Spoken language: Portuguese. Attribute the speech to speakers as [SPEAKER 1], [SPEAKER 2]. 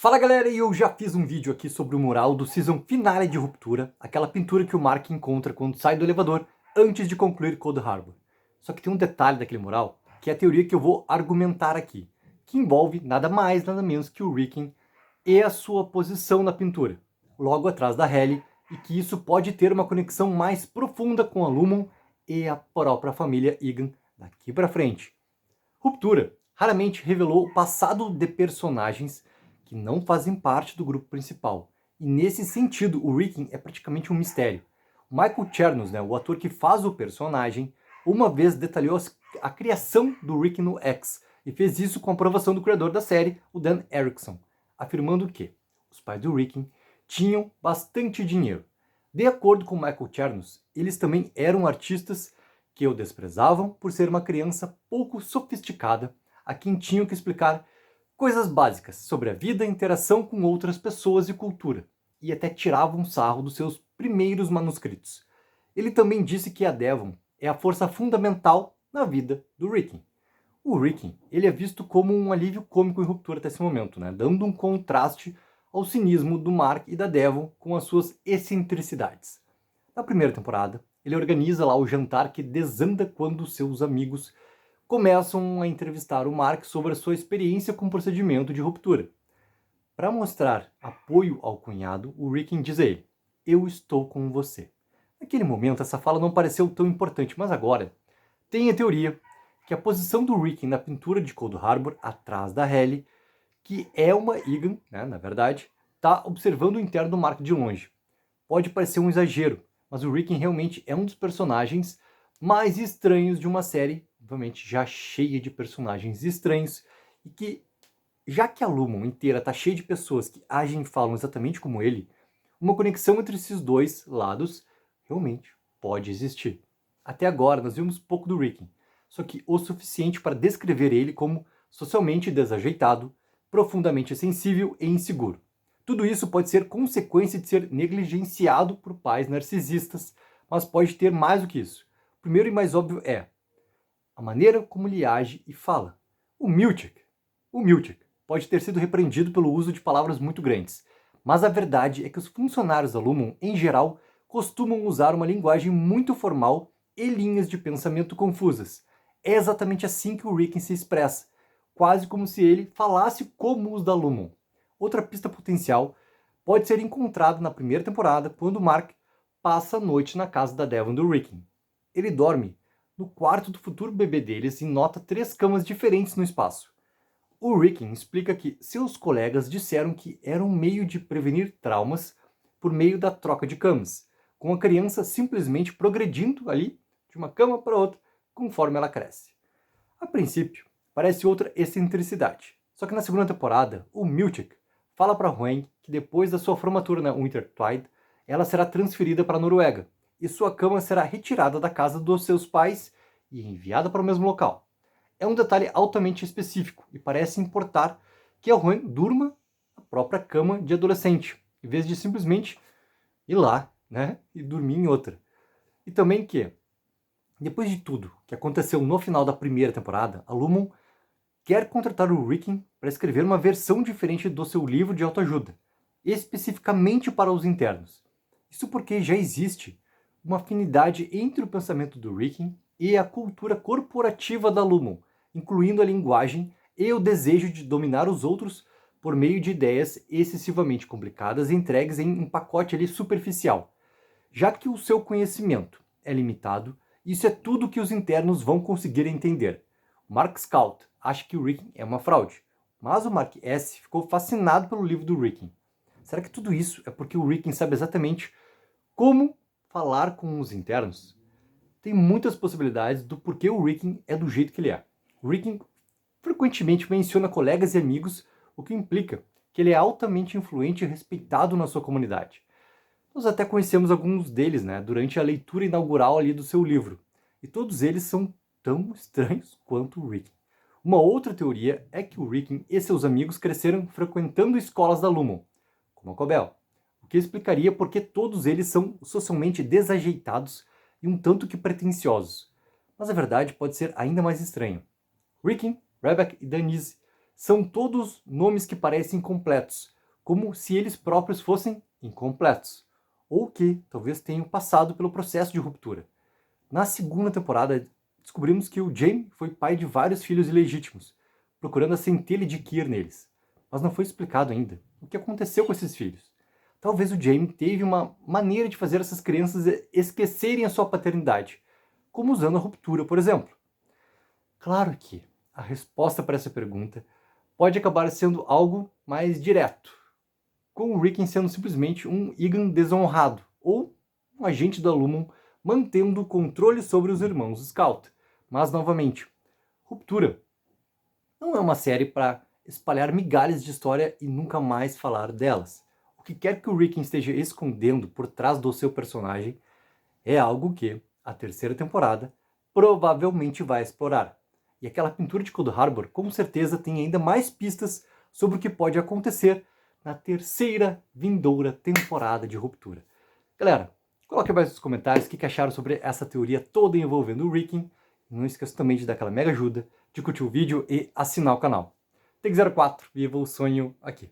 [SPEAKER 1] Fala galera, e eu já fiz um vídeo aqui sobre o mural do season finale de Ruptura, aquela pintura que o Mark encontra quando sai do elevador antes de concluir Cold Harbor. Só que tem um detalhe daquele mural, que é a teoria que eu vou argumentar aqui, que envolve nada mais nada menos que o Rickon e a sua posição na pintura, logo atrás da Hayley, e que isso pode ter uma conexão mais profunda com a Lumon e a própria família Egan daqui pra frente. Ruptura raramente revelou o passado de personagens que não fazem parte do grupo principal. E nesse sentido, o Rickon é praticamente um mistério. O Michael Chernos, o ator que faz o personagem, uma vez detalhou a criação do Rickon no X, e fez isso com a aprovação do criador da série, o Dan Erickson, afirmando que os pais do Rickon tinham bastante dinheiro. De acordo com Michael Chernos, eles também eram artistas que o desprezavam por ser uma criança pouco sofisticada, a quem tinham que explicar coisas básicas sobre a vida e interação com outras pessoas e cultura, e até tiravam sarro dos seus primeiros manuscritos. Ele também disse que a Devon é a força fundamental na vida do Rickon. O Rickon ele é visto como um alívio cômico em Ruptura até esse momento, dando um contraste ao cinismo do Mark e da Devon com as suas excentricidades. Na primeira temporada, ele organiza lá o jantar que desanda quando seus amigos começam a entrevistar o Mark sobre a sua experiência com o procedimento de ruptura. Para mostrar apoio ao cunhado, o Rickon diz a ele: "Eu estou com você." Naquele momento, essa fala não pareceu tão importante, mas agora tem a teoria que a posição do Rickon na pintura de Cold Harbor, atrás da Hayley, que é uma Egan, na verdade, está observando o interno do Mark de longe. Pode parecer um exagero, mas o Rickon realmente é um dos personagens mais estranhos de uma série, obviamente já cheia de personagens estranhos, e que, já que a Lumon inteira está cheia de pessoas que agem e falam exatamente como ele, uma conexão entre esses dois lados realmente pode existir. Até agora nós vimos pouco do Rickon, só que o suficiente para descrever ele como socialmente desajeitado, profundamente sensível e inseguro. Tudo isso pode ser consequência de ser negligenciado por pais narcisistas, mas pode ter mais do que isso. O primeiro e mais óbvio é a maneira como ele age e fala. O Milchick pode ter sido repreendido pelo uso de palavras muito grandes, mas a verdade é que os funcionários da Lumon, em geral, costumam usar uma linguagem muito formal e linhas de pensamento confusas. É exatamente assim que o Rickon se expressa, quase como se ele falasse como os da Lumon. Outra pista potencial pode ser encontrada na primeira temporada, quando Mark passa a noite na casa da Devon do Rickon. Ele dorme no quarto do futuro bebê deles e nota 3 camas diferentes no espaço. O Rickon explica que seus colegas disseram que era um meio de prevenir traumas por meio da troca de camas, com a criança simplesmente progredindo ali de uma cama para outra conforme ela cresce. A princípio, parece outra excentricidade. Só que na segunda temporada, o Milchick fala para Hwang que depois da sua formatura na Wintertide, ela será transferida para a Noruega, e sua cama será retirada da casa dos seus pais e enviada para o mesmo local. É um detalhe altamente específico e parece importar que a Hwang durma na própria cama de adolescente, em vez de simplesmente ir lá, e dormir em outra. E também que, depois de tudo que aconteceu no final da primeira temporada, a Lumon quer contratar o Rickon para escrever uma versão diferente do seu livro de autoajuda, especificamente para os internos. Isso porque já existe uma afinidade entre o pensamento do Rickon e a cultura corporativa da Lumon, incluindo a linguagem e o desejo de dominar os outros por meio de ideias excessivamente complicadas entregues em um pacote ali superficial. Já que o seu conhecimento é limitado, isso é tudo que os internos vão conseguir entender. O Mark Scout acha que o Rickon é uma fraude, mas o Mark S ficou fascinado pelo livro do Rickon. Será que tudo isso é porque o Rickon sabe exatamente como falar com os internos? Tem muitas possibilidades do porquê o Rickon é do jeito que ele é. O Rickon frequentemente menciona colegas e amigos, o que implica que ele é altamente influente e respeitado na sua comunidade. Nós até conhecemos alguns deles, durante a leitura inaugural ali do seu livro, e todos eles são tão estranhos quanto o Rickon. Uma outra teoria é que o Rickon e seus amigos cresceram frequentando escolas da Lumon, como a Cobel, o que explicaria por que todos eles são socialmente desajeitados e um tanto que pretensiosos. Mas a verdade pode ser ainda mais estranha. Rickon, Rebecca e Denise são todos nomes que parecem completos, como se eles próprios fossem incompletos, ou que talvez tenham passado pelo processo de ruptura. Na segunda temporada, descobrimos que o Jaime foi pai de vários filhos ilegítimos, procurando a centelha de Kyr neles. Mas não foi explicado ainda o que aconteceu com esses filhos. Talvez o Jaime teve uma maneira de fazer essas crianças esquecerem a sua paternidade, como usando a ruptura, por exemplo. Claro que a resposta para essa pergunta pode acabar sendo algo mais direto, com o Rickon sendo simplesmente um Egan desonrado, ou um agente da Lumon mantendo o controle sobre os irmãos Scout. Mas, novamente, Ruptura não é uma série para espalhar migalhas de história e nunca mais falar delas. O que quer que o Rickon esteja escondendo por trás do seu personagem é algo que a terceira temporada provavelmente vai explorar. E aquela pintura de Cold Harbor com certeza tem ainda mais pistas sobre o que pode acontecer na terceira vindoura temporada de Ruptura. Galera, coloque abaixo nos comentários o que acharam sobre essa teoria toda envolvendo o Rickon. Não esqueça também de dar aquela mega ajuda, de curtir o vídeo e assinar o canal. Tech04, viva o sonho aqui!